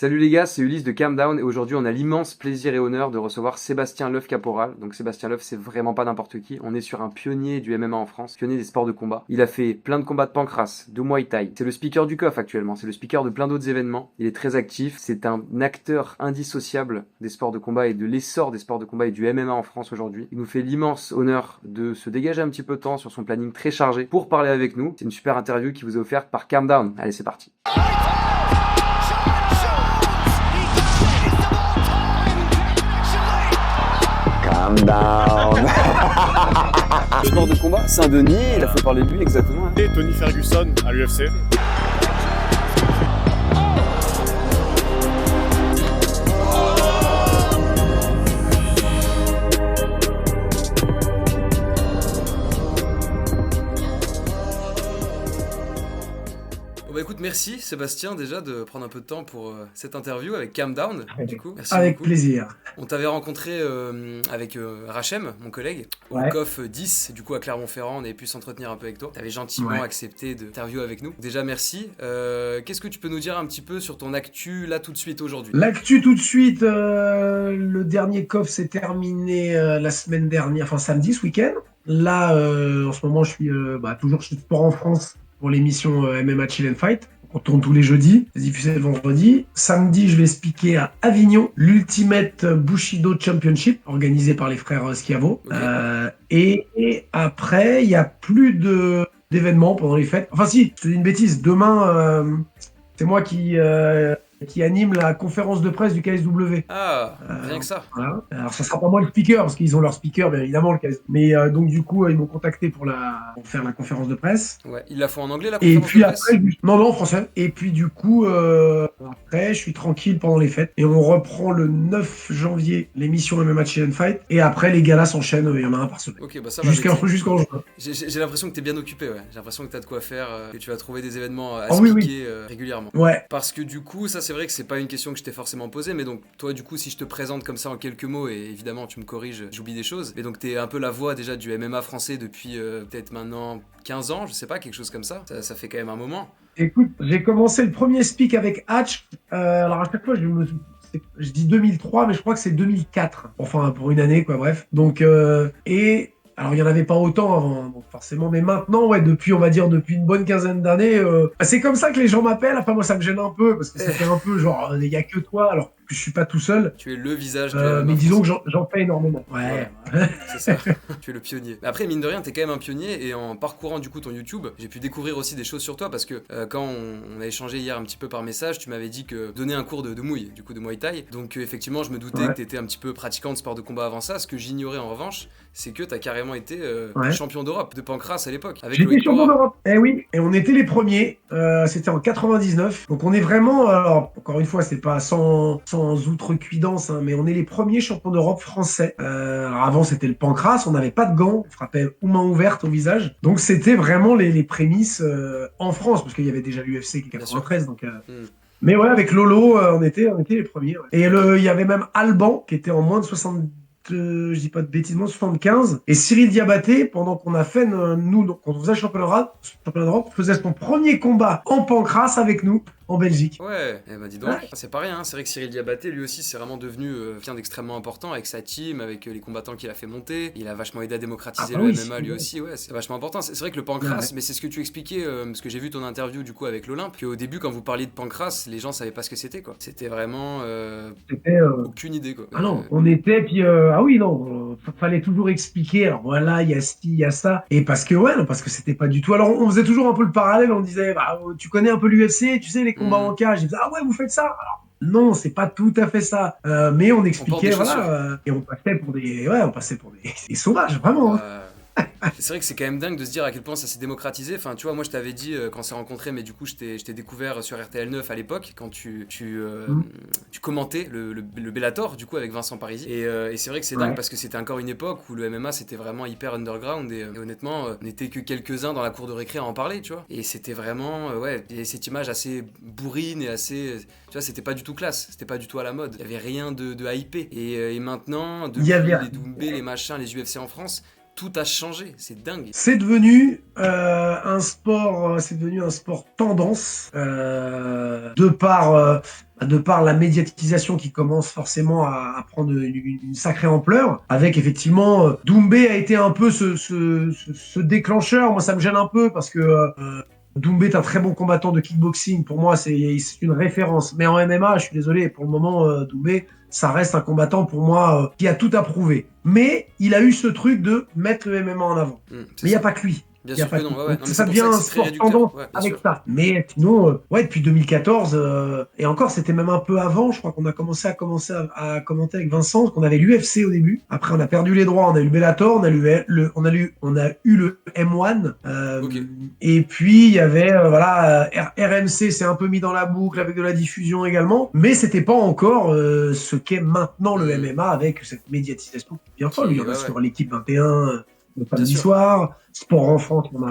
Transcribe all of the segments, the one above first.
Salut les gars, c'est Ulysse de Calm Down et aujourd'hui on a l'immense plaisir et honneur de recevoir Sébastien Loeuf Caporal. Donc Sébastien Loeuf, c'est vraiment pas n'importe qui, on est sur un pionnier du MMA en France, pionnier des sports de combat. Il a fait plein de combats de pancrace, de Muay Thai. C'est le speaker du COF actuellement, c'est le speaker de plein d'autres événements. Il est très actif, c'est un acteur indissociable des sports de combat et de l'essor des sports de combat et du MMA en France aujourd'hui. Il nous fait l'immense honneur de se dégager un petit peu de temps sur son planning très chargé pour parler avec nous. C'est une super interview qui vous est offerte par Calm Down. Allez, c'est parti. Calm down. Sport de combat, Saint-Denis, il a fait parler de lui exactement. Hein. Et Tony Ferguson à l'UFC. Écoute, merci Sébastien déjà de prendre un peu de temps pour cette interview avec Calm Down. Du coup, merci avec beaucoup. Plaisir. On t'avait rencontré avec Rachem, mon collègue, au COF 10, du coup à Clermont-Ferrand, on avait pu s'entretenir un peu avec toi. T'avais gentiment accepté d'interviewer avec nous. Déjà merci. Qu'est-ce que tu peux nous dire un petit peu sur ton actu là tout de suite aujourd'hui? L'actu tout de suite, le dernier COF s'est terminé la semaine dernière, enfin samedi, ce week-end. Là, en ce moment, je suis toujours chez Sport en France pour l'émission MMA Chill and Fight. On tourne tous les jeudis, c'est diffusé le vendredi. Samedi, je vais speaker à Avignon, l'Ultimate Bushido Championship, organisé par les frères Schiavo. Okay. Et après, il n'y a plus d'événements pendant les fêtes. Enfin si, je te dis une bêtise, demain, c'est moi qui anime la conférence de presse du KSW. Ah, rien que ça. Voilà. Alors, ça sera pas moi le speaker, parce qu'ils ont leur speaker, bien évidemment, le KSW. Mais donc, du coup, ils m'ont contacté pour faire la conférence de presse. Ouais, ils la font en anglais, la conférence de presse. Et puis après, non, en français. Et puis, du coup, après, je suis tranquille pendant les fêtes. Et on reprend le 9 janvier l'émission MMA Chill and Fight. Et après, les galas s'enchaînent, il y en a un par semaine. Ok, bah ça va. Jusqu'en juin. J'ai l'impression que t'es bien occupé, ouais. J'ai l'impression que t'as de quoi faire, que tu vas trouver des événements à speaker régulièrement. Ouais. Parce que du coup, ça c'est vrai que c'est pas une question que je t'ai forcément posée, mais donc toi du coup si je te présente comme ça en quelques mots, et évidemment tu me corriges, j'oublie des choses, mais donc t'es un peu la voix déjà du MMA français depuis peut-être maintenant 15 ans, je sais pas, quelque chose comme ça fait quand même un moment. Écoute, j'ai commencé le premier speak avec Hatch, alors à chaque fois je dis 2003, mais je crois que c'est 2004, enfin pour une année quoi, bref. Donc, alors, il n'y en avait pas autant avant, donc forcément, mais maintenant, depuis une bonne quinzaine d'années, c'est comme ça que les gens m'appellent. Enfin, moi, ça me gêne un peu, parce que ça fait un peu genre, il n'y a que toi, alors que je suis pas tout seul. Tu es le visage de mais disons que j'en fais énormément. Ouais. C'est ça, tu es le pionnier. Après, mine de rien, t'es quand même un pionnier, et en parcourant du coup ton YouTube, j'ai pu découvrir aussi des choses sur toi, parce que quand on a échangé hier un petit peu par message, tu m'avais dit que donner un cours de mouille, du coup de Muay Thai. Donc effectivement, je me doutais que t'étais un petit peu pratiquant de sport de combat avant ça. Ce que j'ignorais en revanche, c'est que t'as carrément été champion d'Europe de pancrace à l'époque. J'étais champion d'Europe. Eh oui, et on était les premiers. C'était en 99. Donc on est vraiment, alors encore une fois, c'est pas sans outrecuidance, hein, mais on est les premiers champions d'Europe français. Alors avant, c'était le pancrace, on n'avait pas de gants, on frappait aux mains ouvertes au visage. Donc c'était vraiment les prémices en France, parce qu'il y avait déjà l'UFC qui est 93. Donc, mais ouais, avec Lolo, on était les premiers. Ouais. Et il y avait même Alban qui était en moins de 60. Je dis pas de bêtises, 75, et Cyril Diabaté, pendant qu'on a fait, nous, quand on faisait le championnat d'Europe, faisait son premier combat en pancrace avec nous, en Belgique. Ouais, eh ben dis donc, c'est pas rien, hein. C'est vrai que Cyril Diabaté, lui aussi, c'est vraiment devenu quelqu'un d'extrêmement important avec sa team, avec les combattants qu'il a fait monter. Il a vachement aidé à démocratiser le MMA, lui aussi, ouais, c'est vachement important. C'est vrai que le pancrace, mais c'est ce que tu expliquais, parce que j'ai vu ton interview du coup avec l'Olympe, qu'au début, quand vous parliez de pancrace, les gens savaient pas ce que c'était, quoi. C'était vraiment aucune idée, quoi. Ah non, on était, puis ah oui, non, fallait toujours expliquer, alors voilà, il y a ci, il y a ça, et parce que c'était pas du tout. Alors on faisait toujours un peu le parallèle, on disait, tu connais un peu l'UFC, tu sais, les combats en cage, ils disaient, ah ouais, vous faites ça. Alors, non, c'est pas tout à fait ça, mais on expliquait, et on passait pour des sauvages, vraiment. C'est vrai que c'est quand même dingue de se dire à quel point ça s'est démocratisé. Enfin, tu vois, moi je t'avais dit quand on s'est rencontrés, mais du coup je t'ai découvert sur RTL 9 à l'époque, quand tu commentais le Bellator, du coup, avec Vincent Parisi. Et c'est vrai que c'est dingue parce que c'était encore une époque où le MMA c'était vraiment hyper underground, et honnêtement, on n'était que quelques-uns dans la cour de récré à en parler, tu vois. Et c'était vraiment, cette image assez bourrine et assez. Tu vois, c'était pas du tout classe, c'était pas du tout à la mode. Il y avait rien de hypé. Et maintenant, depuis les Doumbé, les machins, les UFC en France, tout a changé, c'est dingue. C'est devenu un sport, tendance de par la médiatisation qui commence forcément à prendre une sacrée ampleur. Avec effectivement, Doumbé a été un peu ce déclencheur. Moi, ça me gêne un peu parce que Doumbé est un très bon combattant de kickboxing. Pour moi, c'est une référence. Mais en MMA, je suis désolé, pour le moment, Doumbé, ça reste un combattant pour moi qui a tout à prouver. Mais il a eu ce truc de mettre le MMA en avant. Mais il n'y a pas que lui. Bien sûr que non, ouais. Non, mais ça c'est devient pour un ça que c'est très sport réducteur. tendance Ouais, bien avec sûr. ça. Mais sinon, depuis 2014, et encore, c'était même un peu avant, je crois qu'on a commencé à commenter avec Vincent, qu'on avait l'UFC au début. Après, on a perdu les droits, on a eu le Bellator, on a eu le M1. Ok. Et puis, il y avait, RMC s'est un peu mis dans la boucle avec de la diffusion également. Mais c'était pas encore ce qu'est maintenant le MMA avec cette médiatisation bien folle. Il y en a sur l'équipe 21 le samedi soir, Sport en France, on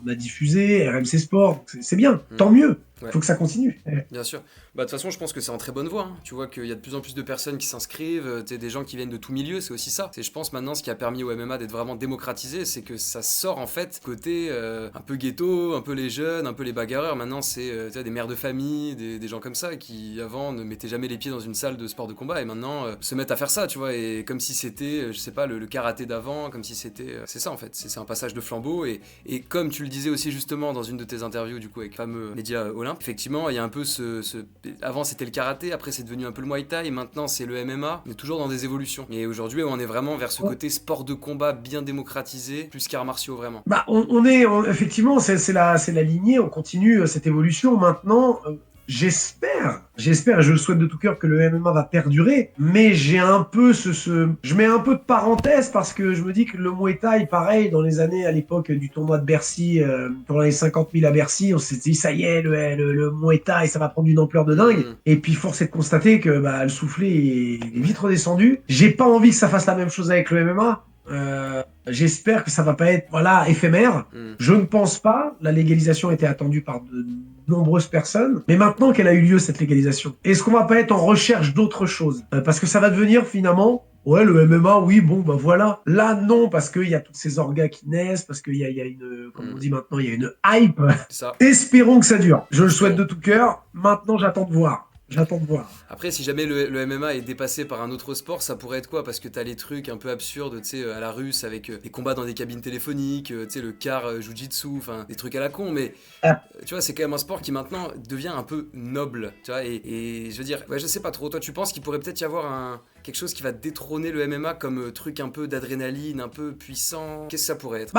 a diffusé, RMC Sport, c'est bien, tant mieux. Ouais. Faut que ça continue. Bien sûr. Bah, de toute façon, je pense que c'est en très bonne voie. Hein. Tu vois qu'il y a de plus en plus de personnes qui s'inscrivent, des gens qui viennent de tout milieu, c'est aussi ça. Je pense maintenant, ce qui a permis au MMA d'être vraiment démocratisé, c'est que ça sort en fait côté un peu ghetto, un peu les jeunes, un peu les bagarreurs. Maintenant, c'est des mères de famille, des gens comme ça qui avant ne mettaient jamais les pieds dans une salle de sport de combat et maintenant se mettent à faire ça, tu vois. Et comme si c'était, je sais pas, le karaté d'avant, comme si c'était. C'est ça en fait, c'est un passage de flambeau. Et comme tu le disais aussi justement dans une de tes interviews, du coup, avec le fameux média Olympe, effectivement, il y a un peu avant c'était le karaté, après c'est devenu un peu le Muay Thai, et maintenant c'est le MMA. On est toujours dans des évolutions. Et aujourd'hui, on est vraiment vers ce côté sport de combat bien démocratisé, plus qu'arts martiaux vraiment. Bah, effectivement, c'est la lignée, on continue cette évolution. Maintenant, j'espère, et je le souhaite de tout cœur que le MMA va perdurer, mais j'ai un peu je mets un peu de parenthèse parce que je me dis que le Muay Thai, pareil, dans les années, à l'époque du tournoi de Bercy, pendant les 50 000 à Bercy, on s'est dit, ça y est, le Muay Thai, ça va prendre une ampleur de dingue. Et puis, force est de constater que, le soufflet est vite redescendu. J'ai pas envie que ça fasse la même chose avec le MMA. J'espère que ça va pas être éphémère. Je ne pense pas. La légalisation était attendue par de nombreuses personnes. Mais maintenant qu'elle a eu lieu, cette légalisation, est-ce qu'on va pas être en recherche d'autre chose parce que ça va devenir finalement, ouais, le MMA, oui, bon, voilà. Là, non, parce qu'il y a tous ces orgas qui naissent, parce qu'il y a une, comme on dit maintenant, il y a une hype. Ça. Espérons que ça dure. Je le souhaite de tout cœur. Maintenant, j'attends de voir. Après, si jamais le MMA est dépassé par un autre sport, ça pourrait être quoi? Parce que t'as les trucs un peu absurdes, tu sais, à la russe, avec des combats dans des cabines téléphoniques, tu sais, le car jujitsu, enfin, des trucs à la con, mais tu vois, c'est quand même un sport qui maintenant devient un peu noble, tu vois, et je veux dire, ouais, je sais pas trop, toi, tu penses qu'il pourrait peut-être y avoir quelque chose qui va détrôner le MMA comme truc un peu d'adrénaline, un peu puissant? Qu'est-ce que ça pourrait être?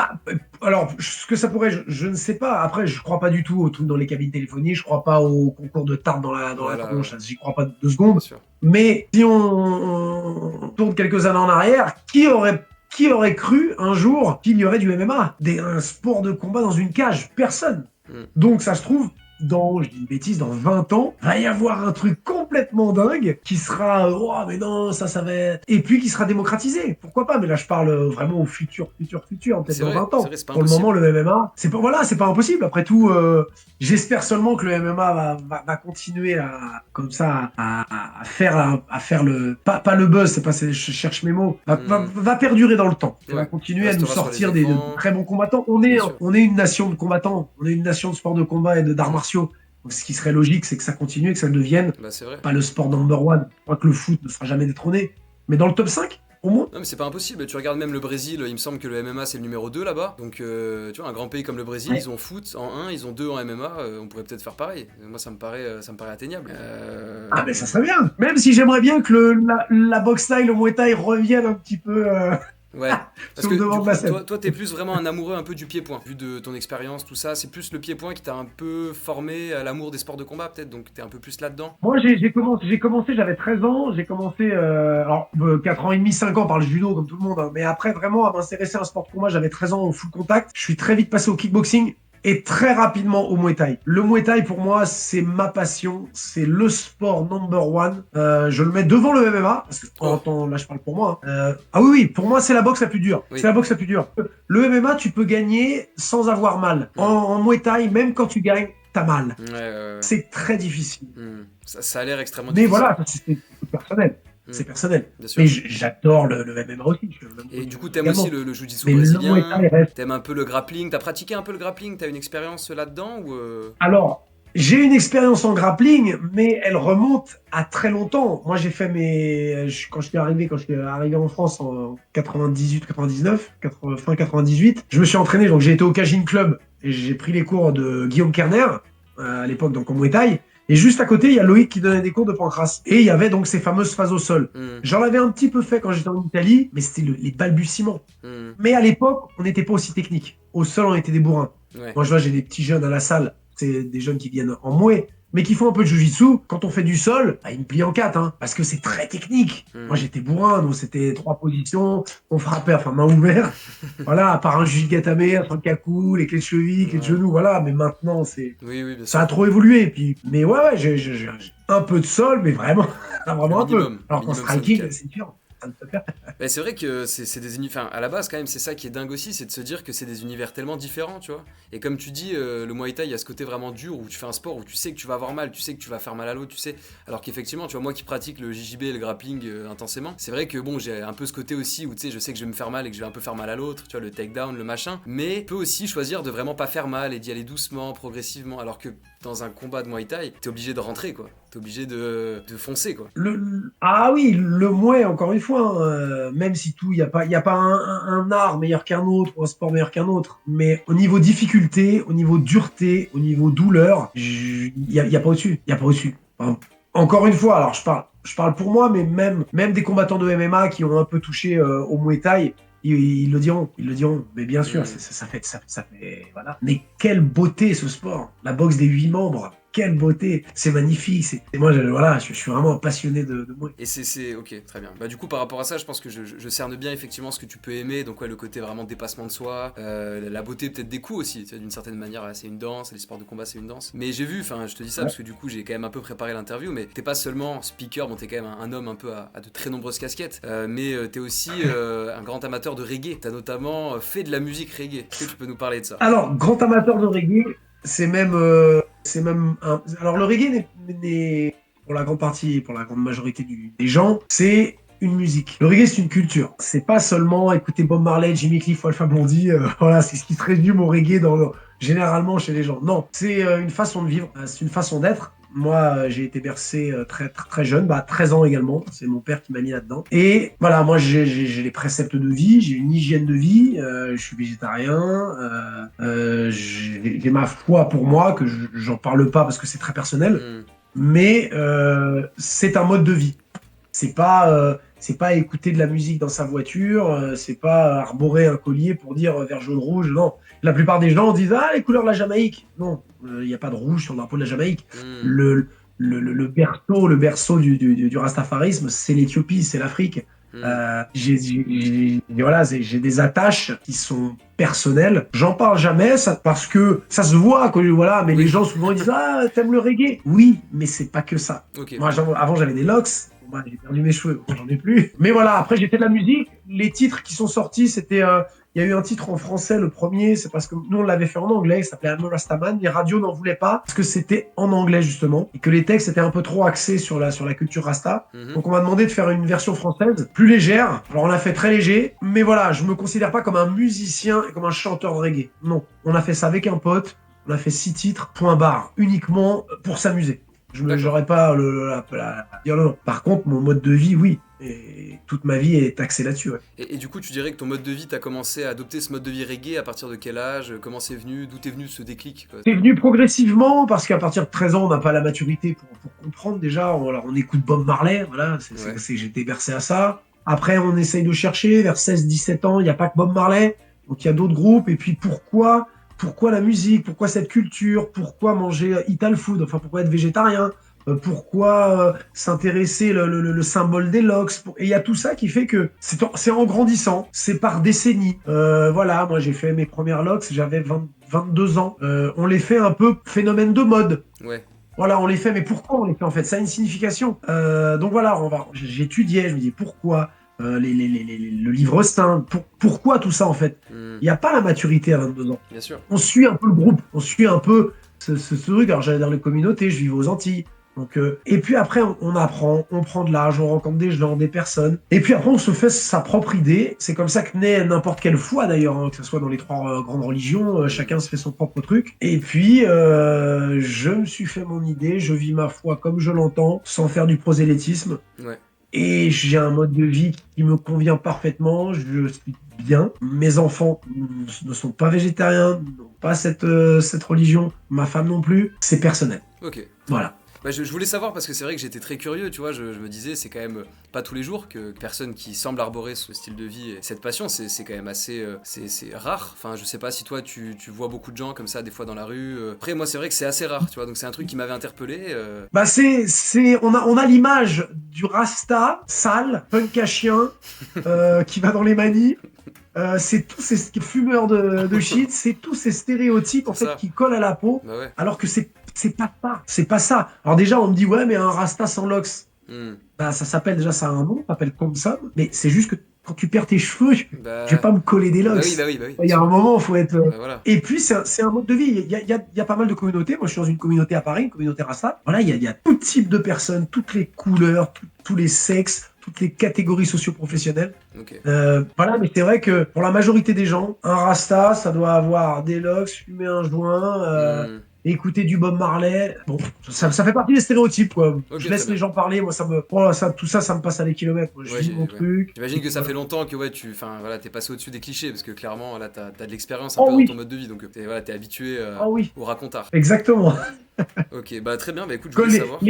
Alors, ce que ça pourrait, je ne sais pas. Après, je crois pas du tout au truc dans les cabines téléphoniques, je crois pas au concours de tarte dans la tronche, j'y crois pas 2 secondes. Mais si on tourne quelques années en arrière, qui aurait cru un jour qu'il y aurait du MMA, un sport de combat dans une cage? Personne. Donc, ça se trouve, je dis une bêtise, dans 20 ans, va y avoir un truc complètement dingue qui sera, oh, mais non, ça va être... Et puis qui sera démocratisé. Pourquoi pas? Mais là, je parle vraiment au futur, peut-être dans 20 ans. Pour le moment, le MMA, c'est pas impossible. Après tout, j'espère seulement que le MMA va continuer à faire le, pas le buzz, je cherche mes mots, va perdurer dans le temps. Ça va continuer à nous sortir de très bons combattants. On est une nation de combattants. On est une nation de sport de combat et d'arts martiaux. Donc, ce qui serait logique, c'est que ça continue et que ça devienne pas le sport number one. Je crois que le foot ne sera jamais détrôné, mais dans le top 5, au moins. Non, mais c'est pas impossible. Tu regardes même le Brésil, il me semble que le MMA c'est le numéro 2 là-bas. Donc, tu vois, un grand pays comme le Brésil, ils ont foot en 1, ils ont 2 en MMA. On pourrait peut-être faire pareil. Moi, ça me paraît atteignable. Ah, mais ça serait bien. Même si j'aimerais bien que la boxe style, le Muay Thai revienne un petit peu. Ouais, parce que du coup, toi t'es plus vraiment un amoureux un peu du pied-point, vu de ton expérience, tout ça, c'est plus le pied-point qui t'a un peu formé à l'amour des sports de combat peut-être, donc t'es un peu plus là-dedans. Moi j'ai commencé, j'avais 13 ans, j'ai commencé, 4 ans et demi, 5 ans par le judo comme tout le monde, hein, mais après vraiment à m'intéresser à un sport de combat, j'avais 13 ans au full contact, je suis très vite passé au kickboxing. Et très rapidement au Muay Thai. Le Muay Thai, pour moi, c'est ma passion. C'est le sport number one. Je le mets devant le MMA. Parce que, là, je parle pour moi. Ah oui, pour moi, c'est la boxe la plus dure. Oui. C'est la boxe la plus dure. Le MMA, tu peux gagner sans avoir mal. En Muay Thai, même quand tu gagnes, t'as mal. C'est très difficile. Ça a l'air extrêmement difficile. Mais difficile. voilà, c'est personnel. c'est personnel. Bien sûr. Mais j'adore le MMA aussi. Et du coup, t'aimes également. aussi le jiu-jitsu Mais le brésilien, Muay Thai reste. t'aimes un peu le grappling, t'as pratiqué un peu le grappling, t'as une expérience là-dedans ou Alors, j'ai une expérience en grappling, mais elle remonte à très longtemps. Moi, j'ai fait quand je suis arrivé en France en 98, 99, fin 98, je me suis entraîné. Donc, j'ai été au Kajin Club et j'ai pris les cours de Guillaume Kerner, à l'époque, donc en Muay Thai. Et juste à côté, il y a Loïc qui donnait des cours de pancrace. Et il y avait donc ces fameuses phases au sol. J'en avais un petit peu fait quand j'étais en Italie, mais c'était les balbutiements. Mais à l'époque, on n'était pas aussi technique. Au sol, on était des bourrins. Ouais. Moi, je vois, j'ai des petits jeunes à la salle. C'est des jeunes qui viennent en mouet, mais qui font un peu de jiu-jitsu. Quand on fait du sol, bah, ils me plient en quatre, hein, parce que c'est très technique. Moi, j'étais bourrin, donc c'était 3 positions, on frappait, enfin, main ouverte. Voilà, à part un jujigatame, un kaku, les clés de cheville, clés de genoux, voilà. Mais maintenant, Oui, bien sûr. ça a trop évolué. Puis, mais ouais, j'ai un peu de sol, mais vraiment, vraiment un peu. Alors qu'en striking, c'est différent. Bah, c'est vrai que c'est des univers. Enfin, à la base, quand même, c'est ça qui est dingue aussi, c'est de se dire que c'est des univers tellement différents, tu vois. Et comme tu dis, le Muay Thai, il y a ce côté vraiment dur où tu fais un sport où tu sais que tu vas avoir mal, tu sais que tu vas faire mal à l'autre, tu sais. Alors qu'effectivement, tu vois, moi qui pratique le JJB et le grappling intensément, c'est vrai que bon, j'ai un peu ce côté aussi où tu sais, je sais que je vais me faire mal et que je vais un peu faire mal à l'autre, tu vois, le takedown, le machin. Mais je peux aussi choisir de vraiment pas faire mal et d'y aller doucement, progressivement. Alors que dans un combat de Muay Thai, t'es obligé de rentrer, quoi. T'es obligé de foncer, quoi. Ah oui, le Muay, encore une fois, hein, même si il n'y a pas un art meilleur qu'un autre ou un sport meilleur qu'un autre, mais au niveau difficulté, au niveau dureté, au niveau douleur, il y a pas au-dessus. Il y a pas au-dessus. Enfin, encore une fois, alors je parle pour moi, mais même des combattants de MMA qui ont un peu touché au Muay Thai, ils le diront. Mais bien sûr, ça fait, voilà. Mais quelle beauté ce sport, la boxe des 8 membres. Quelle beauté, c'est magnifique. Moi, je suis vraiment passionné de Muay. Et c'est ok, très bien. Bah du coup, par rapport à ça, je pense que je cerne bien effectivement ce que tu peux aimer. Donc ouais, le côté vraiment dépassement de soi, la beauté peut-être des coups aussi. Tu sais, d'une certaine manière, c'est une danse, les sports de combat, c'est une danse. Mais j'ai vu, enfin, je te dis ça parce que du coup, j'ai quand même un peu préparé l'interview. Mais t'es pas seulement speaker, bon, t'es quand même un homme un peu à de très nombreuses casquettes. Mais t'es aussi un grand amateur de reggae. T'as notamment fait de la musique reggae. Est-ce que tu peux nous parler de ça? Alors, grand amateur de reggae. C'est même alors le reggae n'est pour la grande majorité des gens, c'est une musique. Le reggae, c'est une culture. C'est pas seulement écouter Bob Marley, Jimmy Cliff ou Alpha Blondy. Voilà, c'est ce qui se résume au reggae généralement chez les gens. Non, c'est une façon de vivre, c'est une façon d'être. Moi, j'ai été bercé très jeune, 13 ans également. C'est mon père qui m'a mis là-dedans. Et voilà, moi, j'ai les préceptes de vie, j'ai une hygiène de vie. Je suis végétarien. J'ai ma foi pour moi, que j'en parle pas parce que c'est très personnel. Mais c'est un mode de vie. C'est pas écouter de la musique dans sa voiture. C'est pas arborer un collier pour dire vert, jaune, rouge. Non. La plupart des gens disent les couleurs de la Jamaïque. Non, il n'y a pas de rouge sur le drapeau de la Jamaïque. Le berceau du rastafarisme, c'est l'Éthiopie, c'est l'Afrique. J'ai des attaches qui sont personnelles. J'en parle jamais parce que ça se voit, voilà. Mais les gens souvent ils disent t'aimes le reggae? Oui, mais c'est pas que ça. Okay. Moi, avant j'avais des locks. J'ai perdu mes cheveux, j'en ai plus. Mais voilà, après j'ai fait de la musique. Les titres qui sont sortis, c'était il y a eu un titre en français, le premier, c'est parce que nous on l'avait fait en anglais, il s'appelait I'm a Rastaman. Les radios n'en voulaient pas parce que c'était en anglais justement et que les textes étaient un peu trop axés sur la culture Rasta. Donc on m'a demandé de faire une version française plus légère. Alors on l'a fait très léger, mais voilà, je me considère pas comme un musicien et comme un chanteur de reggae. Non, on a fait ça avec un pote. On a fait 6 titres, point barre, uniquement pour s'amuser. J'aurais pas dire non. Par contre, mon mode de vie, oui. Et toute ma vie est axée là-dessus. Ouais. Et du coup, tu dirais que ton mode de vie, t'as commencé à adopter ce mode de vie reggae à partir de quel âge? Comment c'est venu? D'où t'es venu ce déclic? C'est venu progressivement parce qu'à partir de 13 ans, on n'a pas la maturité pour comprendre déjà. On écoute Bob Marley, voilà. J'étais bercé à ça. Après, on essaye de chercher. Vers 16-17 ans, il n'y a pas que Bob Marley. Donc, il y a d'autres groupes. Et puis, pourquoi la musique? Pourquoi cette culture? Pourquoi manger Ital Food? Enfin, pourquoi être végétarien? Pourquoi s'intéresser le symbole des locks? Et il y a tout ça qui fait que c'est en grandissant, c'est par décennies. Voilà, moi j'ai fait mes premières locks, j'avais 22 ans. On les fait un peu phénomène de mode. Ouais. Voilà, on les fait, mais pourquoi on les fait en fait? Ça a une signification. Donc voilà, j'étudiais, je me dis pourquoi le livre saint, pourquoi tout ça en fait? Il n'y a pas la maturité à 22 ans. Bien sûr. On suit un peu le groupe, on suit un peu ce truc. Alors j'allais dans les communautés, je vivais aux Antilles. Donc, et puis après, on apprend, on prend de l'âge, on rencontre des gens, des personnes. Et puis après, on se fait sa propre idée. C'est comme ça que naît n'importe quelle foi d'ailleurs, hein, que ce soit dans les trois grandes religions. Chacun se fait son propre truc. Et puis, je me suis fait mon idée, je vis ma foi comme je l'entends, sans faire du prosélytisme. Ouais. Et j'ai un mode de vie qui me convient parfaitement. Je suis bien. Mes enfants ne sont pas végétariens, n'ont pas cette religion. Ma femme non plus. C'est personnel. Ok. Voilà. Bah, je voulais savoir parce que c'est vrai que j'étais très curieux, tu vois, je me disais c'est quand même pas tous les jours que personne qui semble arborer ce style de vie et cette passion, c'est quand même assez c'est rare. Enfin, je sais pas si toi tu vois beaucoup de gens comme ça des fois dans la rue. Après moi c'est vrai que c'est assez rare, tu vois, donc c'est un truc qui m'avait interpellé. Bah on a l'image du Rasta sale, punk à chien, qui va dans les manies. C'est tous ces fumeurs de shit, c'est tous ces stéréotypes en C'est fait ça. qui collent à la peau, Bah ouais. alors que c'est pas ça, c'est pas ça. Alors déjà on me dit ouais mais un Rasta sans locks, Hmm. bah ça s'appelle déjà ça a un nom, ça s'appelle Komsam, mais c'est juste que quand tu perds tes cheveux, je vais Bah, pas me coller des bah locks. oui, bah oui, bah oui. Il y a un moment, il faut être. Bah voilà. Et puis, c'est un mode de vie. Il y a pas mal de communautés. Moi, je suis dans une communauté à Paris, une communauté Rasta. Voilà, il y a tout type de personnes, toutes les couleurs, tous les sexes, toutes les catégories socio-professionnelles. Ok. Voilà, mais c'est vrai que pour la majorité des gens, un Rasta, ça doit avoir des locks, fumer un joint, Hmm. écouter du Bob Marley. Bon, ça fait partie des stéréotypes, quoi. Ok, Je laisse très les bien. gens parler. Moi, tout ça, ça me passe à des kilomètres. Moi, je Ouais, vis mon ouais. truc. J'imagine que ça Voilà. fait longtemps que ouais, enfin voilà, t'es passé au-dessus des clichés parce que clairement là t'as de l'expérience un Oh peu dans ton oui, mode de vie donc t'es habitué oh oui, au racontard. exactement. Ok, bah très bien, bah écoute, je Que voulais savoir. il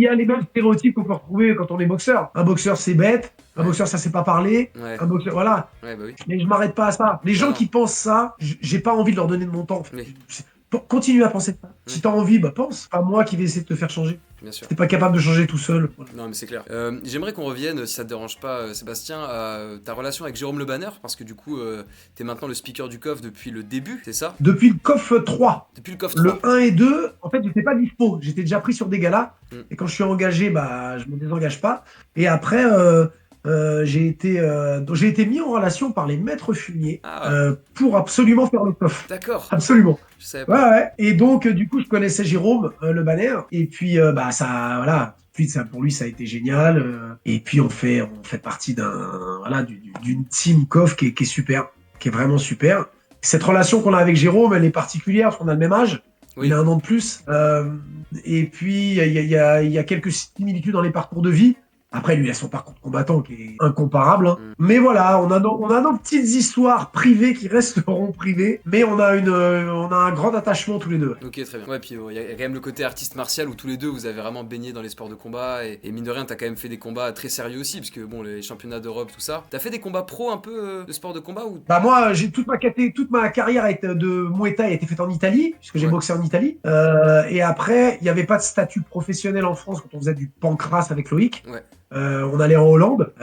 y a les mêmes stéréotypes qu'on peut retrouver quand on est boxeur. Un boxeur, c'est bête. Un Ouais, boxeur, ça sait pas parler. ouais, Un boxeur, voilà. ouais, bah oui. Mais je m'arrête pas à ça. Les Non, gens non, qui pensent ça, j'ai pas envie de leur donner de mon temps. En fait. oui, Continue à penser ça. oui, Si t'as envie, bah pense. Pas moi qui vais essayer de te faire changer. bien sûr. Si t'es pas capable de changer tout seul. Voilà. Non, mais c'est clair. J'aimerais qu'on revienne, si ça te dérange pas, Sébastien, à ta relation avec Jérôme Le Banner, parce que du coup, t'es maintenant le speaker du COF depuis le début, c'est ça? Depuis le COF 3, Depuis le COF 3. le 1 et 2, en fait, j'étais pas dispo. J'étais déjà pris sur des galas. Mm. Et quand je suis engagé, bah, je me désengage pas. Et après, j'ai été mis en relation par les maîtres fumiers Ah, pour absolument faire le COF. d'accord, Absolument. je savais Ouais, pas. ouais. Et donc, du coup, je connaissais Jérôme Le Banner. Et puis, bah, ça, voilà. Puis, ça, pour lui, ça a été génial. Et puis, on fait partie d'une team COF qui est super, qui est vraiment super. Cette relation qu'on a avec Jérôme, elle est particulière parce qu'on a le même âge. Oui, Il a un an de plus. Et puis, il y a quelques similitudes dans les parcours de vie. Après, lui, il a son parcours de combattant qui est incomparable. Hein. Mm. Mais voilà, on a nos petites histoires privées qui resteront privées. Mais on a un grand attachement tous les deux. ok, très bien. Ouais, puis il y a quand même le côté artiste martial où tous les deux vous avez vraiment baigné dans les sports de combat et mine de rien, t'as quand même fait des combats très sérieux aussi, parce que bon, les championnats d'Europe, tout ça. T'as fait des combats pro un peu de sport de combat ou. Bah moi, j'ai toute ma carrière de Muay Thai a été faite en Italie, puisque j'ai Ouais. boxé en Italie. Et après, il n'y avait pas de statut professionnel en France quand on faisait du pancrace avec Loïc. Ouais, On allait en Hollande,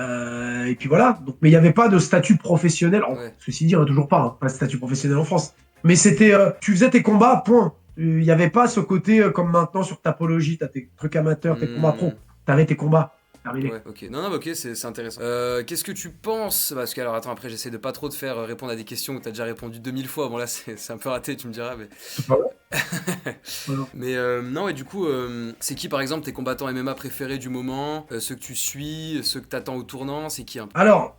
et puis voilà. Donc, mais il n'y avait pas de statut professionnel. ouais. Ceci dit, on n'a toujours pas, hein, pas de statut professionnel en France. Mais c'était, tu faisais tes combats, point. Il n'y avait pas ce côté comme maintenant sur Tapologie, t'as tes trucs amateurs, tes combats pro. T'avais tes combats. Terminé. Ouais, ok. Non, non, ok, c'est intéressant. Qu'est-ce que tu penses? Parce que, alors, attends, après, j'essaie de pas trop te faire répondre à des questions que t'as déjà répondu 2000 fois. Bon, là, c'est un peu raté, tu me diras, mais. Voilà. Mais non, et du coup, c'est qui, par exemple, tes combattants MMA préférés du moment? Ceux que tu suis, ceux que t'attends au tournant, c'est qui un peu? Alors,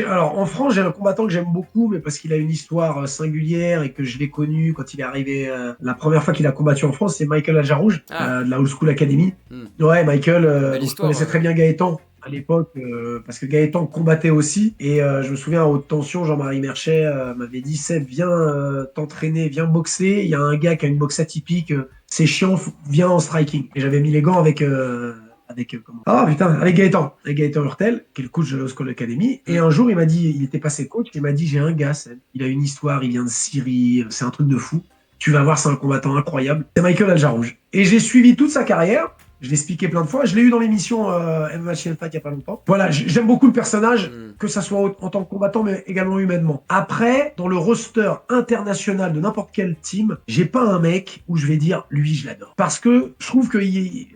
alors, en France, j'ai un combattant que j'aime beaucoup, mais parce qu'il a une histoire singulière et que je l'ai connu quand il est arrivé. La première fois qu'il a combattu en France, c'est Michael Aljarouj, Ah. de la Old School Academy. Hmm. Ouais, Michael, Belle je histoire, connaissais très bien Gaëtan à l'époque, parce que Gaëtan combattait aussi. Et je me souviens, à haute tension, Jean-Marie Merchet m'avait dit, Seb, viens t'entraîner, viens boxer. Il y a un gars qui a une boxe atypique, c'est chiant, viens en striking. Et j'avais mis les gants avec comment avec Gaëtan Hurtel, qui est le coach de la School Academy. Et un jour, il m'a dit, il était passé coach, il m'a dit, j'ai un gars, il a une histoire, il vient de Syrie, c'est un truc de fou. Tu vas voir, c'est un combattant incroyable. C'est Michael Aljarouj. Et j'ai suivi toute sa carrière. Je l'ai expliqué plein de fois. Je l'ai eu dans l'émission MMA Chien Fight il n'y a pas longtemps. Voilà, j'aime beaucoup le personnage, que ça soit en tant que combattant, mais également humainement. Après, dans le roster international de n'importe quel team, j'ai pas un mec où je vais dire, lui, je l'adore. Parce que je trouve que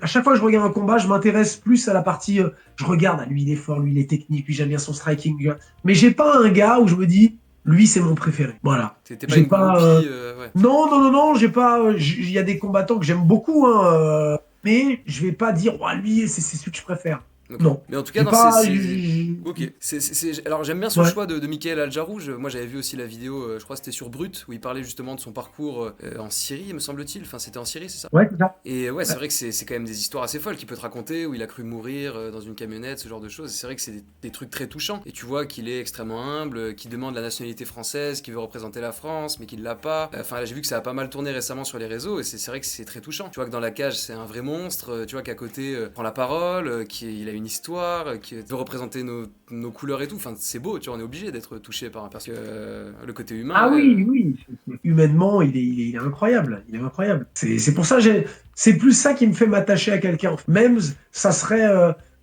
à chaque fois que je regarde un combat, je m'intéresse plus à la partie, je regarde, lui, il est fort, lui, il est technique, lui, j'aime bien son striking. Mais j'ai pas un gars où je me dis, lui, c'est mon préféré. Voilà. T'es pas J'ai une pas, groupie, ouais. Non, j'ai pas. Il y a des combattants que j'aime beaucoup. Hein, mais je vais pas dire, oh, lui, c'est celui que je préfère. Ok. Non. Mais en tout cas, J'ai non, pas. Ok. Alors j'aime bien ce Ouais. choix de Mickaël Adjarouj. Moi j'avais vu aussi la vidéo, je crois que c'était sur Brut, où il parlait justement de son parcours en Syrie, me semble-t-il. Enfin, c'était en Syrie, c'est ça? Ouais, c'est ça. Et ouais, c'est Ouais. vrai que c'est quand même des histoires assez folles qu'il peut te raconter, où il a cru mourir dans une camionnette, ce genre de choses. Et c'est vrai que c'est des trucs très touchants. Et tu vois qu'il est extrêmement humble, qu'il demande la nationalité française, qu'il veut représenter la France, mais qu'il l'a pas. Enfin, là, j'ai vu que ça a pas mal tourné récemment sur les réseaux, et c'est vrai que c'est très touchant. Tu vois que dans la cage, c'est un vrai monstre, tu vois qu'à côté, prend la parole, il a une histoire, qui veut représenter nos couleurs et tout. Enfin, c'est beau, tu vois, on est obligé d'être touché parce que le côté humain, Ah ouais. oui, oui. Humainement, il est incroyable. Il est incroyable. C'est pour ça, c'est plus ça qui me fait m'attacher à quelqu'un. Même, ça serait,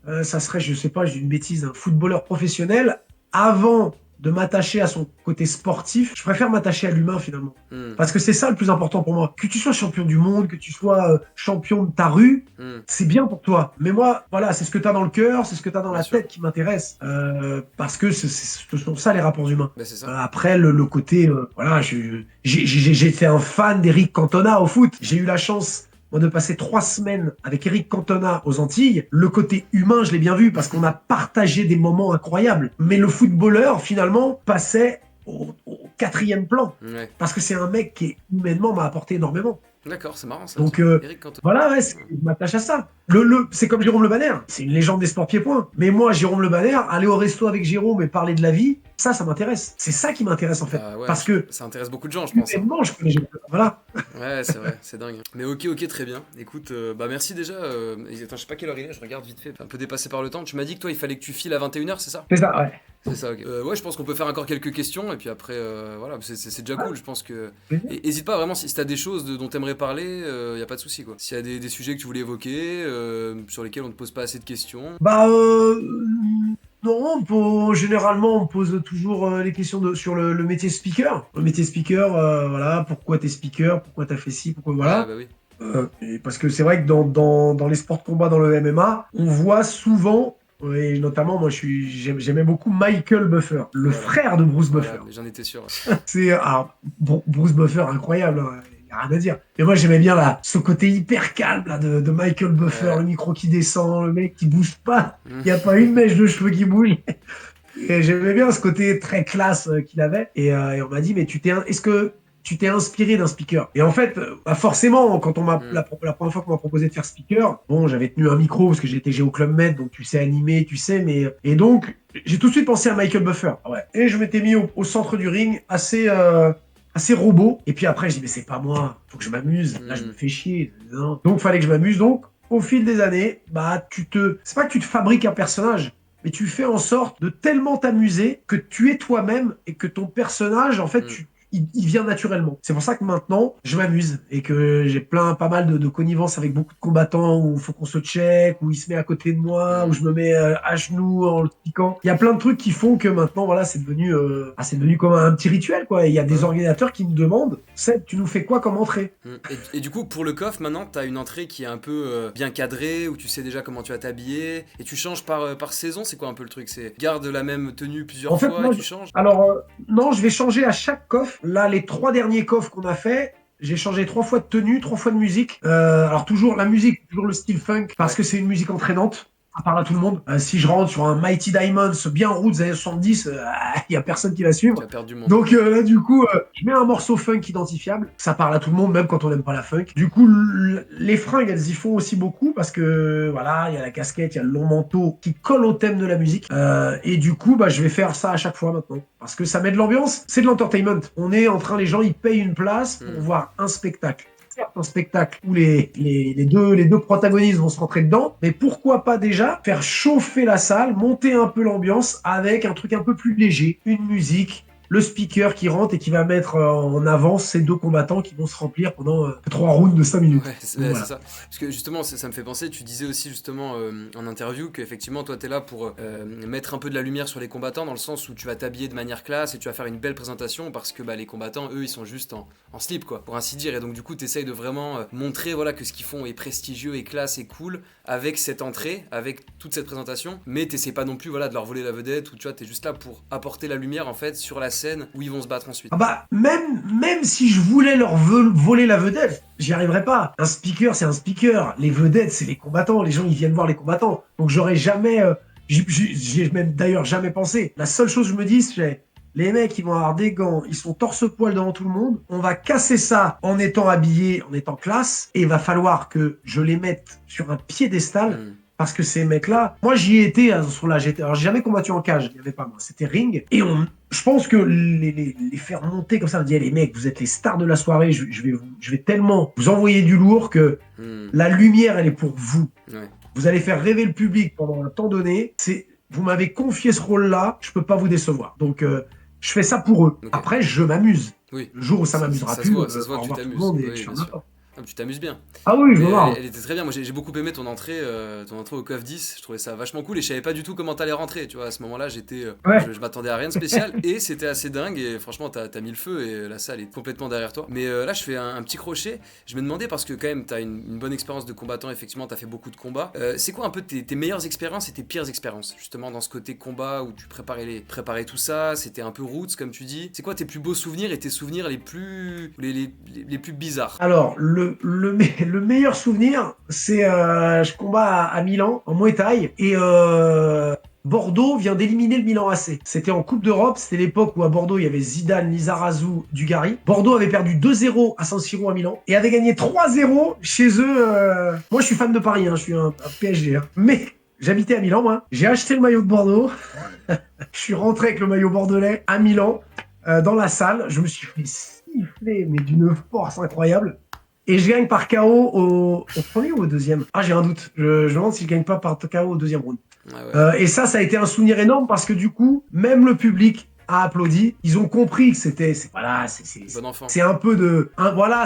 je sais pas, j'ai une bêtise, un footballeur professionnel. Avant de m'attacher à son côté sportif, je préfère m'attacher à l'humain finalement. Hmm, Parce que c'est ça le plus important pour moi. Que tu sois champion du monde, que tu sois champion de ta rue, hmm, c'est bien pour toi. Mais moi, voilà, c'est ce que tu as dans le cœur, c'est ce que tu as dans bien la sûr. tête qui m'intéresse. Parce que ce sont ça les rapports humains. Bah, c'est ça. Après, le côté, voilà, j'étais un fan d'Eric Cantona au foot. J'ai eu la chance, moi, de passer 3 semaines avec Eric Cantona aux Antilles. Le côté humain, je l'ai bien vu parce qu'on a partagé des moments incroyables. Mais le footballeur, finalement, passait au quatrième plan. Ouais. Parce que c'est un mec qui, humainement, m'a apporté énormément. D'accord, c'est marrant ça, Donc, tiens. Eric Cantona. voilà, ouais, je m'attache à ça. C'est comme Jérôme Le Banner. C'est une légende des sports pieds-points. Mais moi, Jérôme Le Banner, aller au resto avec Jérôme et parler de la vie, ça m'intéresse. C'est ça qui m'intéresse, en fait. Bah ouais, Parce que, ça intéresse beaucoup de gens, je pense, hein. humainement, je connais Jérôme. Voilà. Ouais, c'est vrai, c'est dingue. Mais ok, très bien. Écoute, bah merci déjà. Attends, je sais pas quelle heure il est, je regarde vite fait. Un peu dépassé par le temps. Tu m'as dit que toi, il fallait que tu files à 21h, c'est ça? C'est ça, ouais. C'est ça, ok. Ouais, je pense qu'on peut faire encore quelques questions, et puis après, voilà, c'est déjà cool, je pense que... Plaisir. Et hésite pas, vraiment, si t'as des choses dont t'aimerais parler, y a pas de souci, quoi. S'il y a des sujets que tu voulais évoquer, sur lesquels on te pose pas assez de questions. Bah, non, généralement, on pose toujours les questions sur le métier speaker. Le métier speaker, voilà, pourquoi t'es speaker, pourquoi t'as fait ci, pourquoi Ouais, voilà. bah oui. Et parce que c'est vrai que dans les sports de combat, dans le MMA, on voit souvent, et notamment, moi, j'aimais beaucoup Michael Buffer, le Voilà. frère de Bruce Voilà, Buffer. mais j'en étais sûr. Bruce Buffer, incroyable, hein, y a rien à dire. Mais moi, j'aimais bien là, ce côté hyper calme là, de Michael Buffer, Ouais. le micro qui descend, le mec qui bouge pas, il n'y a Mm. pas une mèche de cheveux qui bouge. Et j'aimais bien ce côté très classe qu'il avait. Et on m'a dit, mais est-ce que tu t'es inspiré d'un speaker? Et en fait, bah forcément, quand Mm. la première fois qu'on m'a proposé de faire speaker, bon, j'avais tenu un micro parce que j'étais Géo Club Med, donc tu sais animer, tu sais, et donc j'ai tout de suite pensé à Michael Buffer. Ouais. Et je m'étais mis au centre du ring, assez robot. Et puis après, je dis, mais c'est pas moi, faut que je m'amuse. Là, je me Mm. fais chier. Non. Donc, fallait que je m'amuse. Donc, au fil des années, bah, c'est pas que tu te fabriques un personnage, mais tu fais en sorte de tellement t'amuser que tu es toi-même et que ton personnage, en fait, Mm. il vient naturellement. C'est pour ça que maintenant, je m'amuse et que j'ai pas mal de connivences avec beaucoup de combattants où il faut qu'on se check, où il se met à côté de moi, où Mm. je me mets à genoux en le piquant. Il y a plein de trucs qui font que maintenant, voilà, c'est devenu comme un petit rituel, quoi. Et il y a Bah des ouais. organisateurs qui me demandent, Seb, tu nous fais quoi comme entrée? Mm. Et du coup, pour le coffre, maintenant, t'as une entrée qui est un peu bien cadrée, où tu sais déjà comment tu vas t'habiller, et tu changes par saison, c'est quoi un peu le truc? C'est garde la même tenue En plusieurs fait, fois et moi, tu changes? alors, non, je vais changer à chaque coffre. Là, les 3 derniers coffres qu'on a fait, j'ai changé 3 fois de tenue, 3 fois de musique. Alors, toujours la musique, toujours le style funk, parce Ouais, que c'est une musique entraînante. Ça parle à tout le monde. Si je rentre sur un Mighty Diamonds bien route des années 70, il y a personne qui va tu suivre. vas perdre du monde. Donc là, du coup, je mets un morceau funk identifiable. Ça parle à tout le monde, même quand on n'aime pas la funk. Du coup, les fringues, elles y font aussi beaucoup parce que voilà, il y a la casquette, il y a le long manteau qui colle au thème de la musique. Et du coup, bah, je vais faire ça à chaque fois maintenant parce que ça met de l'ambiance. C'est de l'entertainment. On est en train, les gens, ils payent une place pour Mm. voir un spectacle. Certes, un spectacle où les deux protagonistes vont se rentrer dedans, mais pourquoi pas déjà faire chauffer la salle, monter un peu l'ambiance avec un truc un peu plus léger, une musique, le speaker qui rentre et qui va mettre en avant ces deux combattants qui vont se remplir pendant 3 rounds de 5 minutes. Ouais, c'est Donc ouais, c'est voilà. ça. Parce que justement, ça me fait penser, tu disais aussi justement en interview qu'effectivement, toi, t'es là pour mettre un peu de la lumière sur les combattants, dans le sens où tu vas t'habiller de manière classe et tu vas faire une belle présentation, parce que bah, les combattants, eux, ils sont juste en slip, quoi, pour ainsi dire. Et donc, du coup, t'essayes de vraiment montrer voilà, que ce qu'ils font est prestigieux et classe et cool, avec cette entrée, avec toute cette présentation, mais t'essaies pas non plus voilà, de leur voler la vedette, ou tu vois, t'es juste là pour apporter la lumière, en fait, sur la scène où ils vont se battre ensuite. Ah bah, même si je voulais leur voler la vedette, j'y arriverais pas. Un speaker, c'est un speaker. Les vedettes, c'est les combattants. Les gens, ils viennent voir les combattants. Donc j'aurais jamais... J'y ai même d'ailleurs jamais pensé. La seule chose que je me dis, c'est les mecs, ils vont avoir des gants, ils sont torse-poil devant tout le monde. On va casser ça en étant habillés, en étant classe. Et il va falloir que je les mette sur un piédestal. Parce que ces mecs-là, moi j'y ai été sur la GT. Alors j'ai jamais combattu en cage, il n'y avait pas moi, c'était ring. Et je pense que les faire monter comme ça, on dit, les mecs, vous êtes les stars de la soirée, je vais tellement vous envoyer du lourd que la lumière, elle est pour vous. Ouais. Vous allez faire rêver le public pendant un temps donné. Vous m'avez confié ce rôle-là, je peux pas vous décevoir. Donc je fais ça pour eux. Okay. Après, je m'amuse. Oui. Le jour où ça m'amusera plus, ça se voit que tu t'amuses. Oui, tu t'amuses bien. Ah oui, je vois. Elle était très bien. Moi, j'ai beaucoup aimé ton entrée au CoF 10. Je trouvais ça vachement cool et je savais pas du tout comment t'allais rentrer. Tu vois, à ce moment-là, je m'attendais à rien de spécial et c'était assez dingue. Et franchement, t'as mis le feu et la salle est complètement derrière toi. Mais là, je fais un petit crochet. Je me demandais parce que quand même, t'as une bonne expérience de combattant. Effectivement, t'as fait beaucoup de combats. C'est quoi un peu tes meilleures expériences et tes pires expériences justement dans ce côté combat où tu préparais tout ça. C'était un peu roots comme tu dis. C'est quoi tes plus beaux souvenirs et tes souvenirs les plus bizarres? Alors le meilleur souvenir, c'est je combats à Milan en Muay Thai et Bordeaux vient d'éliminer le Milan AC. C'était en Coupe d'Europe, c'était l'époque où à Bordeaux il y avait Zidane, Lizarazu, Dugarry. Bordeaux avait perdu 2-0 à San Siro à Milan et avait gagné 3-0 chez eux. Moi je suis fan de Paris, je suis un PSG, mais j'habitais à Milan, moi. J'ai acheté le maillot de Bordeaux. Je suis rentré avec le maillot bordelais à Milan dans la salle. Je me suis fait siffler mais d'une force incroyable. Et je gagne par KO au premier ou au deuxième? Ah, j'ai un doute. Je me demande si je gagne pas par KO au deuxième round. Ah ouais. Et ça a été un souvenir énorme parce que du coup, même le public a applaudi. Ils ont compris que c'est un peu de...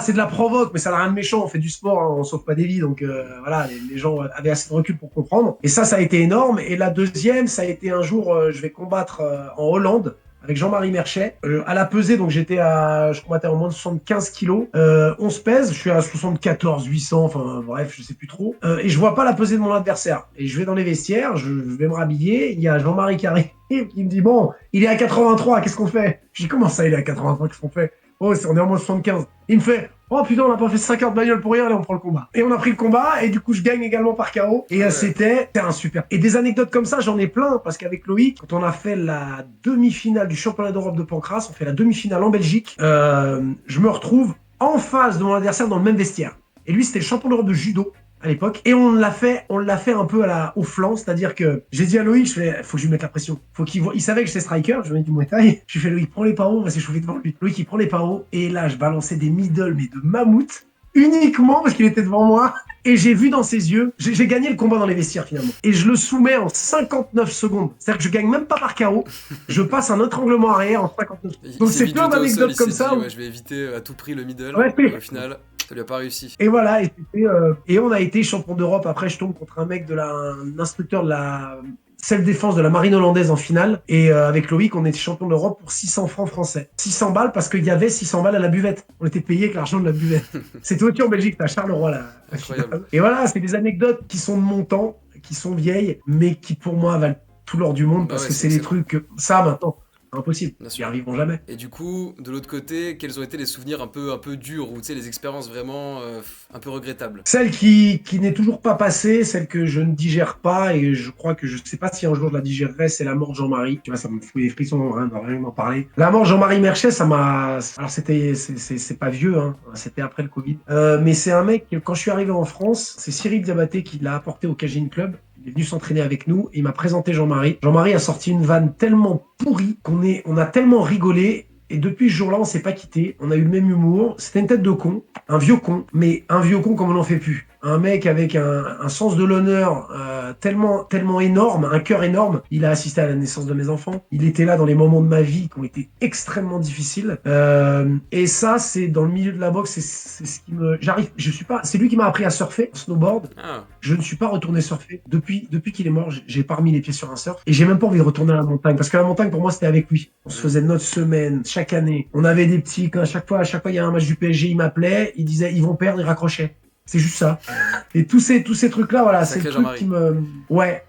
c'est de la provoque, mais ça n'a rien de méchant. On fait du sport, on sauve pas des vies. Donc les gens avaient assez de recul pour comprendre. Et ça a été énorme. Et la deuxième, ça a été un jour, je vais combattre en Hollande avec Jean-Marie Merchet. À la pesée, donc je combattais en moins de 75 kilos. On se pèse, je suis à 74, 800, enfin bref, je sais plus trop. Et je vois pas la pesée de mon adversaire. Et je vais dans les vestiaires, je vais me rhabiller. Il y a Jean-Marie qui arrive, qui me dit, bon, il est à 83, qu'est-ce qu'on fait? Je dis, comment ça, il est à 83, qu'est-ce qu'on fait? Oh, on est en moins de 75. Il me fait, oh putain, on a pas fait 5 heures de bagnole pour rien, allez, on prend le combat. Et on a pris le combat, et du coup, je gagne également par KO. Et c'était un super. Et des anecdotes comme ça, j'en ai plein, parce qu'avec Loïc, quand on a fait la demi-finale du championnat d'Europe de Pancrace, on fait la demi-finale en Belgique, je me retrouve en face de mon adversaire dans le même vestiaire. Et lui, c'était le champion d'Europe de judo à l'époque. Et on l'a fait un peu au flanc, c'est-à-dire que j'ai dit à Loïc, faut que je lui mette la pression. Il savait que j'étais striker, je lui ai dit du Muay Thai. Je lui ai fait, Loïc, prends les paos, on va s'échauffer devant lui. Loïc, il prend les paos, et là, je balançais des middle, mais de mammouth, uniquement parce qu'il était devant moi. Et j'ai vu dans ses yeux, j'ai gagné le combat dans les vestiaires finalement. Et je le soumets en 59 secondes. C'est-à-dire que je gagne même pas par KO. Je passe un autre règlement arrière en 59 secondes. Donc c'est plein d'anecdotes comme ça. Je vais éviter à tout prix le middle. Au final, ça lui a pas réussi. Et voilà, et on a été champion d'Europe. Après, je tombe contre un mec un instructeur de la self-défense de la marine hollandaise en finale. Et avec Loïc, on était champion d'Europe pour 600 francs français. 600 balles parce qu'il y avait 600 balles à la buvette. On était payé avec l'argent de la buvette. C'était aussi en Belgique, t'as Charleroi là. Incroyable. Et voilà, c'est des anecdotes qui sont de mon temps, qui sont vieilles, mais qui pour moi valent tout l'or du monde parce que c'est des trucs que ça maintenant. Impossible, ils n'y arriveront jamais. Et du coup, de l'autre côté, quels ont été les souvenirs un peu durs ou les expériences vraiment un peu regrettables? Celle qui n'est toujours pas passée, celle que je ne digère pas et je crois que je ne sais pas si un jour je la digérerai, c'est la mort de Jean-Marie. Tu vois, ça me fout des frissons, rien d'en parler. La mort de Jean-Marie Merchet, ça m'a... Alors c'est pas vieux, c'était après le Covid. Mais c'est un mec, quand je suis arrivé en France, c'est Cyril Diabaté qui l'a apporté au Cagin Club. Il est venu s'entraîner avec nous et il m'a présenté Jean-Marie. Jean-Marie a sorti une vanne tellement pourrie on a tellement rigolé. Et depuis ce jour-là, on s'est pas quitté. On a eu le même humour. C'était une tête de con, un vieux con, mais un vieux con comme on n'en fait plus. Un mec avec un sens de l'honneur tellement énorme, un cœur énorme. Il a assisté à la naissance de mes enfants. Il était là dans les moments de ma vie qui ont été extrêmement difficiles. Et ça, c'est dans le milieu de la boxe, c'est ce qui me... C'est lui qui m'a appris à surfer, snowboard. Ah. Je ne suis pas retourné surfer. Depuis qu'il est mort, j'ai pas remis les pieds sur un surf. Et j'ai même pas envie de retourner à la montagne. Parce que la montagne, pour moi, c'était avec lui. On se faisait notre semaine, chaque année. On avait des petits, à chaque fois, il y a un match du PSG, il m'appelait, il disait, ils vont perdre, il raccrochait. C'est juste ça. Et tous ces trucs-là, voilà, c'est le truc qui me... Ouais.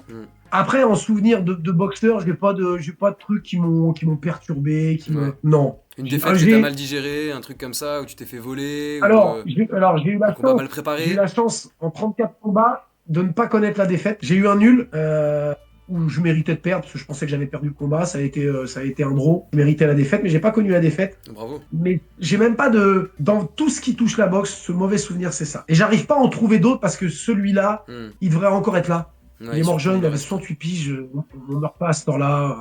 Après, en souvenir de boxeur, j'ai pas de trucs qui m'ont perturbé, non. Une défaite que t'as mal digérée, un truc comme ça, où tu t'es fait voler, Alors, j'ai eu un la combat chance. mal préparé. J'ai eu la chance en 34 combats de ne pas connaître la défaite. J'ai eu un nul où je méritais de perdre parce que je pensais que j'avais perdu le combat. Ça a été un draw. Je méritais la défaite, mais j'ai pas connu la défaite. Bravo. Mais j'ai même pas dans tout ce qui touche la boxe, ce mauvais souvenir, c'est ça. Et j'arrive pas à en trouver d'autres parce que celui-là, il devrait encore être là. Ouais, il est mort jeune, il avait 68 piges, on meurt pas à ce temps-là,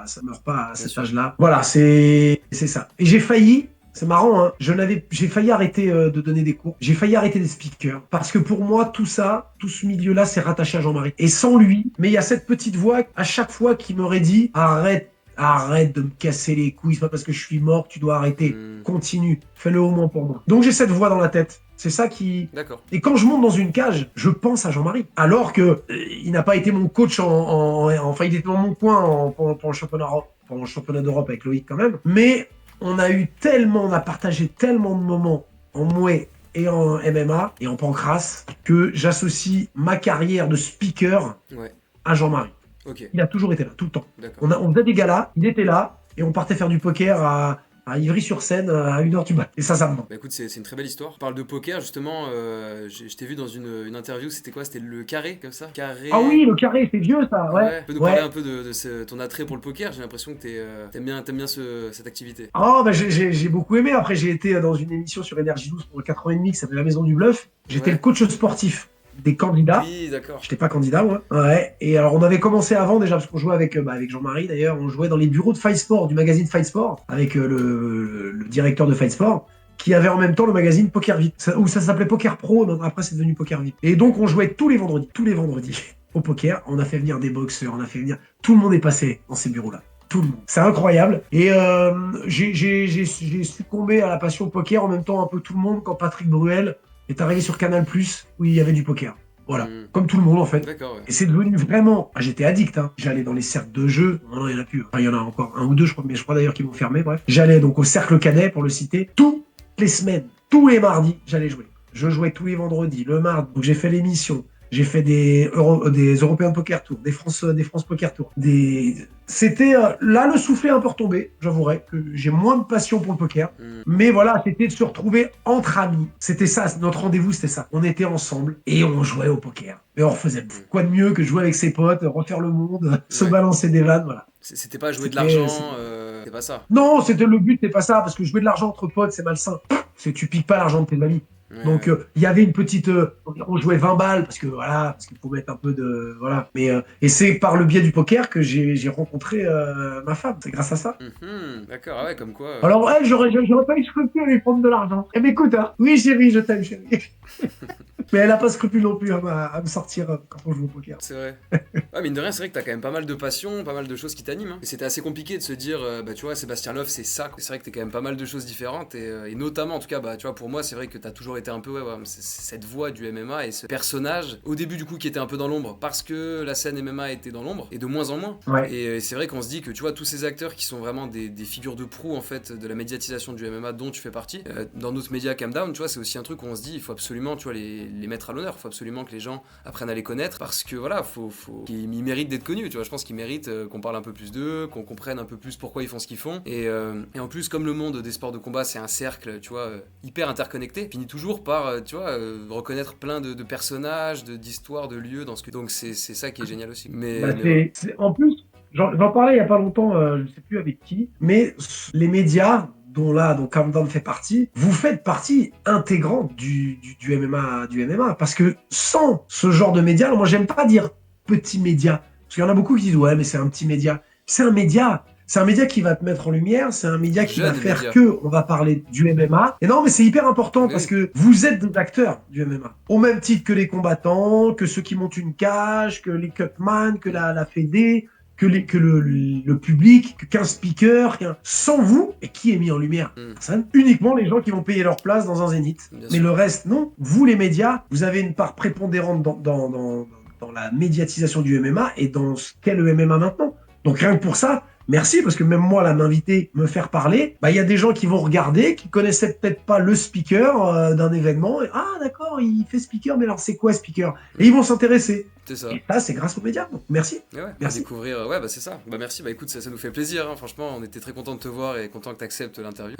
ça meurt pas à cet âge-là. Voilà, c'est ça. Et j'ai failli, c'est marrant, hein, j'ai failli arrêter de donner des cours, j'ai failli arrêter des speakers, parce que pour moi, tout ce milieu-là, c'est rattaché à Jean-Marie. Et sans lui, mais il y a cette petite voix, à chaque fois, qui m'aurait dit, arrête de me casser les couilles, c'est pas parce que je suis mort que tu dois arrêter. Continue, fais-le au moins pour moi. Donc j'ai cette voix dans la tête. C'est ça qui. D'accord. Et quand je monte dans une cage, je pense à Jean-Marie. Alors que il n'a pas été mon coach enfin, il était dans mon coin pour le championnat d'Europe avec Loïc quand même. Mais on a partagé tellement de moments en Muay et en MMA et en pancrace que j'associe ma carrière de speaker à Jean-Marie. Okay. Il a toujours été là, tout le temps. D'accord. On faisait des galas, il était là et on partait faire du poker à Ivry-sur-Seine à 1h du mat. Et ça me manque. Bah écoute, c'est une très belle histoire. On parle de poker, justement, je t'ai vu dans une interview, c'était quoi? C'était le carré, comme ça? Carré... Ah oui, le carré, c'est vieux ça, ouais. Tu peux nous parler un peu de ton attrait pour le poker? J'ai l'impression que t'aimes bien cette activité. Ah bah j'ai beaucoup aimé. Après, j'ai été dans une émission sur Énergie 12 pour le 4 ans et demi qui s'appelait La Maison du Bluff. J'étais le coach sportif des candidats. Oui, d'accord. J'étais pas candidat, moi. Ouais. Et alors, on avait commencé avant déjà, parce qu'on jouait avec Jean-Marie d'ailleurs. On jouait dans les bureaux de Fight Sport, du magazine Fight Sport, avec le directeur de Fight Sport, qui avait en même temps le magazine Poker VIP, où ça s'appelait Poker Pro, mais après c'est devenu Poker VIP. Et donc, on jouait tous les vendredis au poker. On a fait venir des boxeurs, tout le monde est passé dans ces bureaux-là. Tout le monde. C'est incroyable. Et j'ai succombé à la passion poker en même temps un peu tout le monde quand Patrick Bruel est arrivé sur Canal+, où il y avait du poker. Voilà, comme tout le monde en fait. D'accord, ouais. Et c'est devenu vraiment... j'étais addict, hein. J'allais dans les cercles de jeu, non, il y en a plus. Enfin, il y en a encore un ou deux, je crois d'ailleurs qu'ils vont fermer, bref. J'allais donc au Cercle Cadet, pour le citer, toutes les semaines, tous les mardis, j'allais jouer. Je jouais tous les vendredis, le mardi, donc j'ai fait l'émission. J'ai fait des Européens de Poker Tour, des France Poker Tour. C'était là, le soufflet est un peu retombé, j'avouerai que j'ai moins de passion pour le poker. Mais voilà, c'était de se retrouver entre amis. C'était ça, notre rendez-vous, c'était ça. On était ensemble et on jouait au poker. Et on refaisait quoi de mieux que jouer avec ses potes, refaire le monde, se balancer des vannes, voilà. C'était pas jouer de l'argent, c'est pas ça. Non, le but, c'est pas ça, parce que jouer de l'argent entre potes, c'est malsain. Tu piques pas l'argent de tes amis. Donc il y avait une petite on jouait 20 balles parce qu'il faut mettre un peu de voilà, mais et c'est par le biais du poker que j'ai rencontré ma femme, c'est grâce à ça. D'accord, ouais, comme quoi alors j'aurais pas eu scrupule à lui prendre de l'argent. Elle m'écoute, hein. Oui chérie, je t'aime chérie. Mais elle a pas scrupule non plus à me sortir quand on joue au poker. C'est vrai. Ouais, mine de rien, c'est vrai que t'as quand même pas mal de passion, pas mal de choses qui t'animent, hein. Et c'était assez compliqué de se dire tu vois, Sébastien Loff, c'est ça. C'est vrai que t'as quand même pas mal de choses différentes et notamment en tout cas tu vois, pour moi c'est vrai que t'as toujours été un peu cette voix du MMA et ce personnage au début du coup qui était un peu dans l'ombre parce que la scène MMA était dans l'ombre et de moins en moins. Et c'est vrai qu'on se dit que tu vois tous ces acteurs qui sont vraiment des figures de proue en fait de la médiatisation du MMA dont tu fais partie, dans notre média Calm Down, tu vois, c'est aussi un truc où on se dit il faut absolument, tu vois, les mettre à l'honneur, il faut absolument que les gens apprennent à les connaître parce que voilà, ils méritent d'être connus, tu vois. Je pense qu'ils méritent qu'on parle un peu plus d'eux, qu'on comprenne un peu plus pourquoi ils font ce qu'ils font et en plus comme le monde des sports de combat c'est un cercle, tu vois, hyper interconnecté, finit toujours par tu vois, reconnaître plein de personnages, d'histoires, de lieux dans ce que... Donc c'est ça qui est génial aussi. En plus, j'en parlais il y a pas longtemps, je ne sais plus avec qui, mais les médias dont Calm Down fait partie, vous faites partie intégrante du MMA, parce que sans ce genre de médias, moi j'aime pas dire petit média, parce qu'il y en a beaucoup qui disent ouais mais c'est un petit média. C'est un média qui va te mettre en lumière, c'est un média qui va faire on va parler du MMA. Et non, mais c'est hyper important parce que vous êtes des acteurs du MMA. Au même titre que les combattants, que ceux qui montent une cage, que les cutman, que la fédé, que le public, qu'un speaker, sans vous, et qui est mis en lumière? Uniquement les gens qui vont payer leur place dans un zénith. Mais le reste, non. Vous, les médias, vous avez une part prépondérante dans la médiatisation du MMA et dans ce qu'est le MMA maintenant. Donc rien que pour ça, merci, parce que même moi, là, m'inviter, me faire parler, y a des gens qui vont regarder, qui connaissaient peut-être pas le speaker d'un événement. Et, ah, d'accord, il fait speaker, mais alors c'est quoi speaker? Et ils vont s'intéresser. C'est ça. Et ça, c'est grâce aux médias. Donc, merci. Et ouais, Merci. à découvrir, ouais, bah c'est ça. Bah merci, bah écoute, ça nous fait plaisir, hein. Franchement, on était très content de te voir et content que tu acceptes l'interview.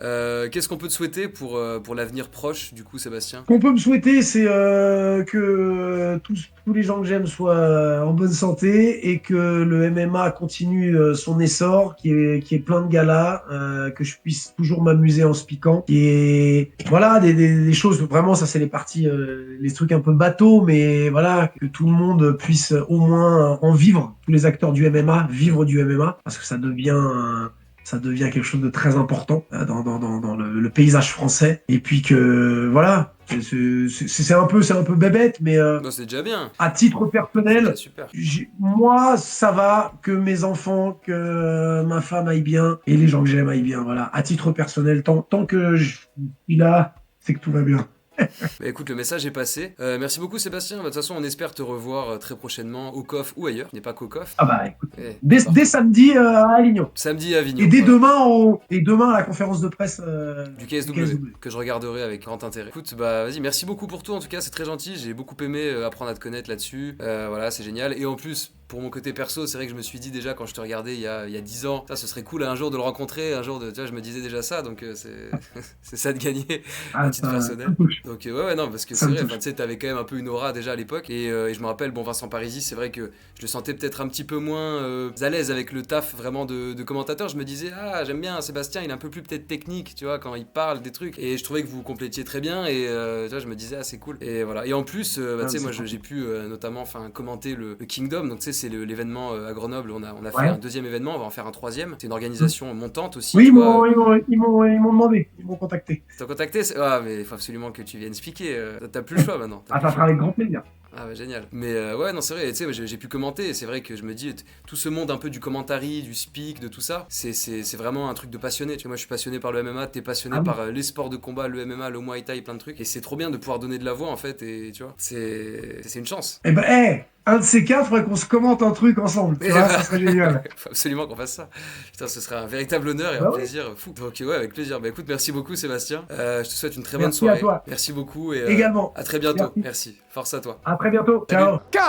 Qu'est-ce qu'on peut te souhaiter pour l'avenir proche, du coup, Sébastien? Ce qu'on peut me souhaiter, c'est que tous les gens que j'aime soient en bonne santé et que le MMA continue son essor, qui est plein de galas, que je puisse toujours m'amuser en se piquant. Et voilà, des choses, vraiment, ça c'est les parties, les trucs un peu bateaux, mais voilà, que tout le monde puisse au moins en vivre, tous les acteurs du MMA, vivre du MMA, parce que ça devient quelque chose de très important dans le paysage français. Et puis que voilà, c'est un peu bébête, mais Bah c'est déjà bien. à titre C'est personnel, déjà super. moi ça va que mes enfants, que ma femme aille bien et les gens que j'aime aillent bien. Voilà, à titre personnel, tant que je suis là, c'est que tout va bien. Bah écoute, le message est passé. Merci beaucoup, Sébastien. Bah, de toute façon, on espère te revoir très prochainement au COF ou ailleurs. Il n'est pas qu'au COF. Ah bah écoute, Eh, dès parfait. samedi à Avignon. Samedi à Avignon. Et dès Voilà. demain à la conférence de presse Du KSW, que je regarderai avec grand intérêt. Écoute, bah vas-y, merci beaucoup pour tout, en tout cas, c'est très gentil, j'ai beaucoup aimé apprendre à te connaître là-dessus, voilà, c'est génial, et en plus, pour mon côté perso, c'est vrai que je me suis dit déjà quand je te regardais il y a 10 ans, ça ce serait cool un jour de le rencontrer, un jour de, tu vois, je me disais déjà ça, donc c'est ça de gagner à titre personnel. Donc ouais, non, parce que c'est vrai, tu sais, t'avais quand même un peu une aura déjà à l'époque, et je me rappelle, bon, Vincent Parisi, c'est vrai que je le sentais peut-être un petit peu moins à l'aise avec le taf vraiment de commentateur, je me disais, ah, j'aime bien Sébastien, il est un peu plus peut-être technique, tu vois, quand il parle des trucs, et je trouvais que vous complétiez très bien, et tu vois, je me disais, ah, c'est cool, et voilà, et en plus, tu sais, moi j'ai pu notamment commenter le Kingdom, donc tu sais, c'est l'événement à Grenoble, on a fait un deuxième événement, on va en faire un troisième, c'est une organisation montante aussi. Oui, ils m'ont demandé, ils m'ont contacté. T'as contacté? Ah, mais il faut absolument que tu viennes expliquer, t'as plus le choix maintenant. Ah, ça sera avec grand plaisir. Ah bah génial. Mais ouais, non, c'est vrai, tu sais, j'ai pu commenter, et c'est vrai que je me dis, tout ce monde un peu du commentary, du speak, de tout ça, c'est vraiment un truc de passionné. Tu vois, moi je suis passionné par le MMA, t'es passionné par les sports de combat, le MMA, le Muay Thai, plein de trucs, et c'est trop bien de pouvoir donner de la voix en fait, et tu vois, c'est une chance. Eh ben, un de ces quatre, faudrait qu'on se commente un truc ensemble. Tu vois, ça serait génial. Faut absolument qu'on fasse ça. Putain, ce serait un véritable honneur et un plaisir fou. Donc ouais, avec plaisir. Bah écoute, merci beaucoup Sébastien. Je te souhaite une très bonne soirée. Merci à toi. Merci beaucoup et également. À très bientôt. Merci. Force à toi. À très bientôt. Ciao. Car